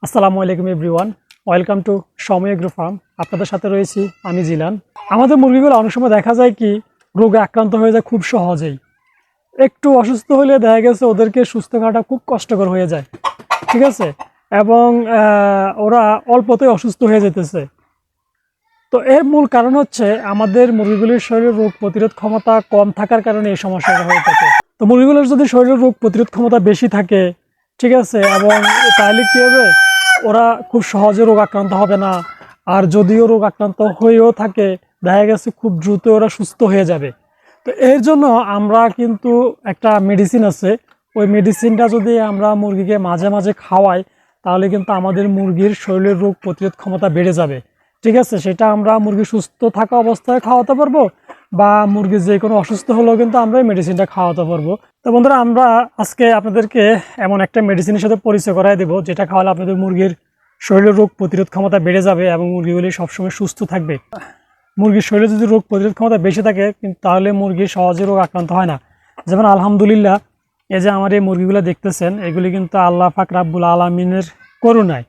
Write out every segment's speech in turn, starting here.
আসসালামু আলাইকুম everyone, welcome to সময় এগ্রো ফার্ম। আপনাদের সাথে রয়েছি আমি জিলান। আমাদের মুরগিগুলো অনেক সময় দেখা যায় কি রোগে আক্রান্ত হয়ে যায় খুব সহজেই। একটু অসুস্থ হলে দেখা গেছে ওদেরকে সুস্থ করাটা খুব কষ্টকর হয়ে যায়, ঠিক আছে, এবং ওরা অল্পতেই অসুস্থ হয়ে যেতেছে। তো এর মূল কারণ হচ্ছে আমাদের মুরগিগুলির শরীরে রোগ প্রতিরোধ ক্ষমতা কম থাকার কারণে এই সমস্যাটা হয়ে থাকে। তো মুরগিগুলোর যদি শরীরে রোগ প্রতিরোধ ক্ষমতা বেশি থাকে, ঠিক আছে, এবং তাহলে কী হবে, ওরা খুব সহজে রোগ আক্রান্ত হবে না। আর যদিও রোগ আক্রান্ত হয়েও থাকে দেখা গেছে খুব দ্রুত ওরা সুস্থ হয়ে যাবে। তো এর জন্য আমরা কিন্তু একটা মেডিসিন আছে, ওই মেডিসিনটা যদি আমরা মুরগিকে মাঝে মাঝে খাওয়াই তাহলে কিন্তু আমাদের মুরগির শরীরের রোগ প্রতিরোধ ক্ষমতা বেড়ে যাবে, ঠিক আছে। সেটা আমরা মুরগি সুস্থ থাকা অবস্থায় খাওয়াতে পারবো বা মুরগি যে কোনো অসুস্থ হলেও কিন্তু আমরা এই মেডিসিনটা খাওয়াতে পারবো। তো বন্ধুরা, আমরা আজকে আপনাদেরকে এমন একটা মেডিসিনের সাথে পরিচয় করাই দেবো যেটা খাওয়ালে আপনাদের মুরগির শরীরের রোগ প্রতিরোধ ক্ষমতা বেড়ে যাবে এবং মুরগিগুলি সবসময় সুস্থ থাকবে। মুরগির শরীরে যদি রোগ প্রতিরোধ ক্ষমতা বেশি থাকে তাহলে মুরগি সহজে রোগ আক্রান্ত হয় না। যেমন আলহামদুলিল্লাহ, এই যে আমার এই মুরগিগুলো দেখতেছেন, এগুলি কিন্তু আল্লাহ পাক রাব্বুল আলামিনের করুণায়,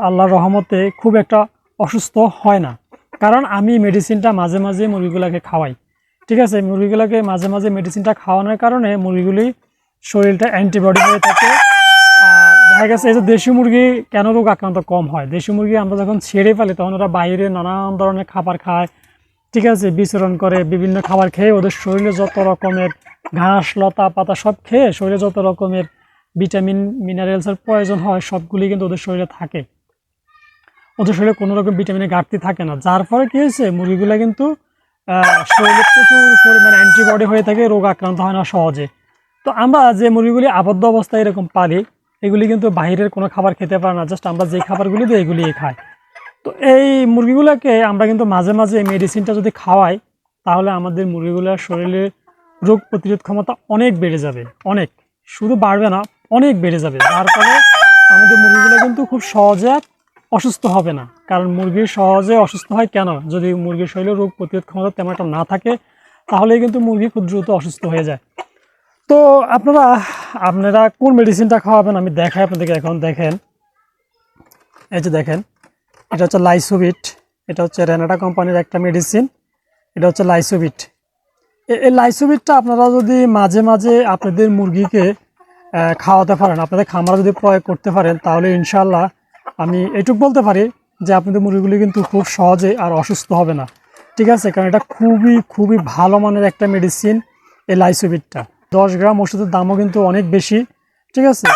আল্লাহর রহমতে খুব একটা অসুস্থ হয় না। কারণ আমি মেডিসিনটা মাঝে মাঝে মুরগিগুলোকে খাওয়াই, ঠিক আছে। মুরগিগুলোকে মাঝে মাঝে মেডিসিনটা খাওয়ানোর কারণে মুরগিগুলি শরীরটা অ্যান্টিবডি হয়ে থাকে। আর দেখা গেছে এই যে দেশি মুরগি কেন রোগ আক্রান্ত কম হয়, দেশি মুরগি আমরা যখন ছেড়ে ফেলি তখন ওরা বাইরে নানান ধরনের খাবার খায়, ঠিক আছে, বিচরণ করে, বিভিন্ন খাবার খেয়ে ওদের শরীরে যত রকমের ঘাস লতা পাতা সব খেয়ে শরীরে যত রকমের ভিটামিন মিনারেলসের প্রয়োজন হয় সবগুলি কিন্তু ওদের শরীরে থাকে। ওদের শরীরে কোনো রকম ভিটামিনের ঘাটতি থাকে না, যার ফলে কী হয়েছে মুরগিগুলো কিন্তু শরীরে প্রচুর পরিমাণে অ্যান্টিবডি হয়ে থাকে, রোগ আক্রান্ত হয় না সহজে। তো আমরা যে মুরগিগুলি আবদ্ধ অবস্থায় এরকম পালি এগুলি কিন্তু বাইরের কোনো খাবার খেতে পারে না, জাস্ট আমরা যে খাবারগুলি দিই এগুলিই খাই। তো এই মুরগিগুলোকে আমরা কিন্তু মাঝে মাঝে এই মেডিসিনটা যদি খাওয়াই তাহলে আমাদের মুরগিগুলোর শরীরে রোগ প্রতিরোধ ক্ষমতা অনেক বেড়ে যাবে, অনেক, শুধু বাড়বে না অনেক বেড়ে যাবে। যার ফলে আমাদের মুরগিগুলো কিন্তু খুব সহজে অসুস্থ হবে না। কারণ মুরগির সহজে অসুস্থ হয় কেন, যদি মুরগির শরীরে রোগ প্রতিরোধ ক্ষমতা তেমন একটা না থাকে তাহলেই কিন্তু মুরগি খুব দ্রুত অসুস্থ হয়ে যায়। তো আপনারা কোন মেডিসিনটা খাওয়াবেন আমি দেখাই আপনাদেরকে। এখন দেখেন, এই যে দেখেন, এটা হচ্ছে লাইসোভিট, এটা হচ্ছে রেনাটা কোম্পানির একটা মেডিসিন, এটা হচ্ছে লাইসোভিট। এই লাইসোভিটটা আপনারা যদি মাঝে মাঝে আপনাদের মুরগিকে খাওয়াতে পারেন, আপনাদের খামারে যদি প্রয়োগ করতে পারেন তাহলে ইনশাল্লাহ আমি এটুকু বলতে পারি যে আপনাদের মুরগিগুলি কিন্তু খুব সহজে আর অসুস্থ হবে না, ঠিক আছে। কারণ এটা খুবই খুবই ভালো মানের একটা মেডিসিন এই লাইসোভিটটা। 10 গ্রাম ওষুধের দামও কিন্তু অনেক বেশি, ঠিক আছে।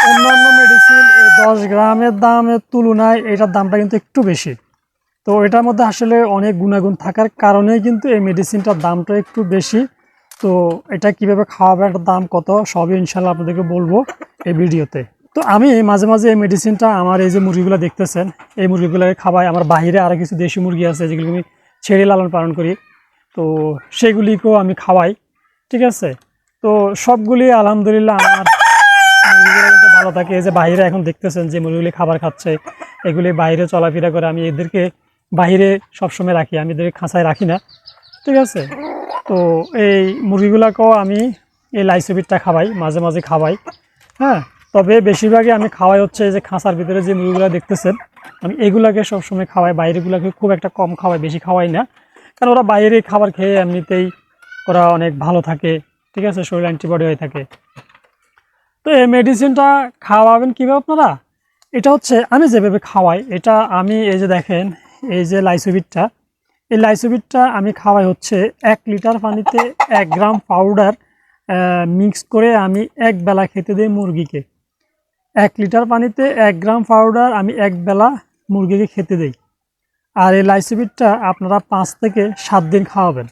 অন্যান্য মেডিসিন 10 গ্রামের দামের তুলনায় এটার দামটা কিন্তু একটু বেশি। তো এটার মধ্যে আসলে অনেক গুণাগুণ থাকার কারণেই কিন্তু এই মেডিসিনটার দামটা একটু বেশি। তো এটা কিভাবে খাওয়াবে, এটার দাম কত, সবই ইনশাল্লাহ আপনাদেরকে বলবো এই ভিডিওতে। তো আমি মাঝে মাঝে এই মেডিসিনটা আমার এই যে মুরগিগুলো দেখতেছেন এই মুরগিগুলোকে খাওয়াই। আমার বাইরে আরও কিছু দেশি মুরগি আছে যেগুলো আমি ছেড়ে লালন পালন করি, তো সেগুলিকেও আমি খাওয়াই, ঠিক আছে। তো সবগুলি আলহামদুলিল্লাহ আমার মুরগিগুলো কিন্তু ভালো থাকে। এই যে বাইরে এখন দেখতেছেন যে মুরগিগুলি খাবার খাচ্ছে, এগুলি বাইরে চলাফেরা করে, আমি এদেরকে বাইরে সবসময় রাখি, আমি এদেরকে খাঁচায় রাখি না, ঠিক আছে। তো এই মুরগিগুলোকেও আমি এই লাইসোভিটটা খাওয়াই, মাঝে মাঝে খাওয়াই, হ্যাঁ। তবে বেশিরভাগই আমি খাওয়াই হচ্ছে যে খাঁচার ভিতরে যে মুরগিগুলো দেখতেছেন আমি এগুলাকে সবসময় খাওয়াই, বাইরেগুলোকে খুব একটা কম খাওয়াই, বেশি খাওয়াই না। কারণ ওরা বাইরে খাবার খেয়ে এমনিতেই ওরা অনেক ভালো থাকে, ঠিক আছে, শরীরে অ্যান্টিবডি হয়ে থাকে। তো এই মেডিসিনটা খাওয়াবেন কীভাবে আপনারা, এটা হচ্ছে আমি যেভাবে খাওয়াই, এটা আমি এই যে দেখেন এই যে লাইসোভিটটা, এই লাইসোভিটটা আমি খাওয়াই হচ্ছে 1 লিটার পানিতে 1 গ্রাম পাউডার মিক্স করে আমি এক বেলা খেতে দিই মুরগিকে। 1 লিটার পানিতে 1 গ্রাম পাউডার আমি এক বেলা মুরগিকে খেতে দিই। আর এই লাইসোভিটটা আপনারা 5 থেকে 7 দিন খাওয়াবেন,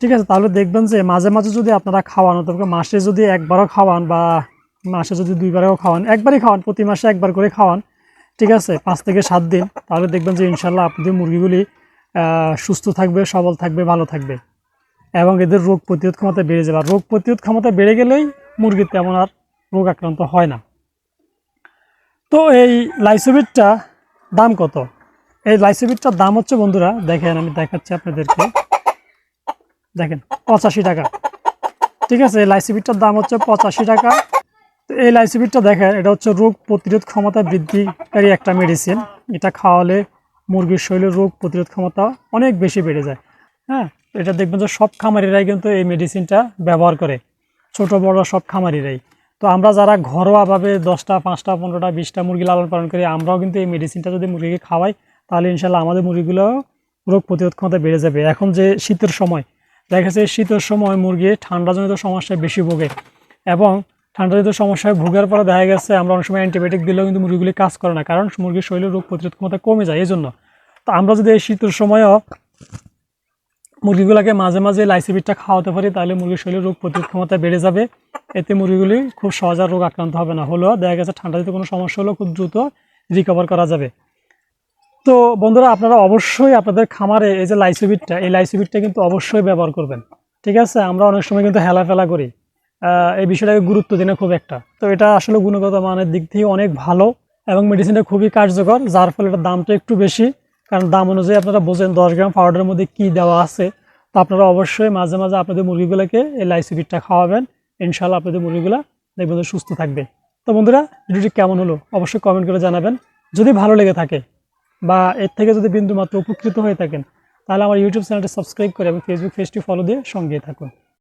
ঠিক আছে। তাহলে দেখবেন যে মাঝে মাঝে যদি আপনারা খাওয়ান, তবে মাসে যদি একবারও খাওয়ান বা মাসে যদি 2 বারও খাওয়ান, একবারই খাওয়ান, প্রতি মাসে একবার করে খাওয়ান, ঠিক আছে, 5 থেকে 7 দিন, তাহলে দেখবেন যে ইনশাল্লাহ আপনাদের মুরগিগুলি সুস্থ থাকবে, সবল থাকবে, ভালো থাকবে এবং এদের রোগ প্রতিরোধ ক্ষমতা বেড়ে যাবে। আর রোগ প্রতিরোধ ক্ষমতা বেড়ে গেলেই মুরগির তেমন আর রোগ আক্রান্ত হয় না। তো এই লাইসোভিটটা দাম কত, এই লাইসোভিটটার দাম হচ্ছে বন্ধুরা দেখেন, আমি দেখাচ্ছি আপনাদেরকে, দেখেন 85 টাকা, ঠিক আছে। এই লাইসোভিটটার দাম হচ্ছে 85 টাকা। তো এই লাইসোবিটটা দেখেন, এটা হচ্ছে রোগ প্রতিরোধ ক্ষমতা বৃদ্ধিকারী একটা মেডিসিন। এটা খাওয়ালে মুরগির শরীরের রোগ প্রতিরোধ ক্ষমতা অনেক বেশি বেড়ে যায়। হ্যাঁ, এটা দেখবেন যে সব খামারিরাই কিন্তু এই মেডিসিনটা ব্যবহার করে, ছোট বড় সব খামারিরাই। তো আমরা যারা ঘরোয়াভাবে 10টা 5টা 15টা 20টা মুরগি লালন পালন করি, আমরাও কিন্তু এই মেডিসিনটা যদি মুরগিকে খাওয়াই, তাহলে ইনশাল্লাহ আমাদের মুরগিগুলো রোগ প্রতিরোধ ক্ষমতা বেড়ে যাবে। এখন যে শীতের সময় দেখা যাচ্ছে, শীতের সময় মুরগি ঠান্ডাজনিত সমস্যায় বেশি ভোগে, এবং ঠান্ডাজনিত সমস্যায় ভোগার পরে দেখা গেছে আমরা অনেক সময় অ্যান্টিবায়োটিক দিলেও কিন্তু মুরগিগুলি কাজ করে না, কারণ মুরগির শরীরে রোগ প্রতিরোধ ক্ষমতা কমে যায়। এই জন্য তো আমরা যদি এই শীতের সময়ও মুরগিগুলোকে মাঝে মাঝে লাইসোবিটটা খাওয়াতে পারি, তাহলে মুরগির শরীরে রোগ প্রতিরোধ ক্ষমতা বেড়ে যাবে। এতে মুরগিগুলি খুব সহজে রোগ আক্রান্ত হবে না, হলেও দেখা গেছে ঠান্ডাজনিত কোনো সমস্যা হলেও খুব দ্রুত রিকভার করা যাবে। তো বন্ধুরা, আপনারা অবশ্যই আপনাদের খামারে এই যে লাইসোবিটটা, এই লাইসোবিটটা কিন্তু অবশ্যই ব্যবহার করবেন। ঠিক আছে, আমরা অনেক সময় কিন্তু হেলাফেলা করি, এই বিষয়টাকে গুরুত্ব দিই না খুব একটা। তো এটা আসলে গুণগত মানের দিক থেকে অনেক ভালো, এবং মেডিসিনটা খুবই কার্যকর, যার ফলে এটার দামটা একটু বেশি। কারণ দাম অনুযায়ী আপনারা বোঝেন 10 গ্রাম পাউডারের মধ্যে কী দেওয়া আছে। তো আপনারা অবশ্যই মাঝে মাঝে আপনাদের মুরগিগুলোকে এই লাইসোবিটটা খাওয়াবেন, ইনশাল্লাহ আপনাদের মুরগিগুলো দেখবেন সুস্থ থাকবে। তো বন্ধুরা, ভিডিওটি কেমন হলো অবশ্যই কমেন্ট করে জানাবেন। যদি ভালো লেগে থাকে বা এর থেকে যদি বিন্দুমাত্র উপকৃত হয়ে থাকেন, তাহলে আমার ইউটিউব চ্যানেলটি সাবস্ক্রাইব করে এবং ফেসবুক পেজটি ফলো দিয়ে সঙ্গে থাকুন।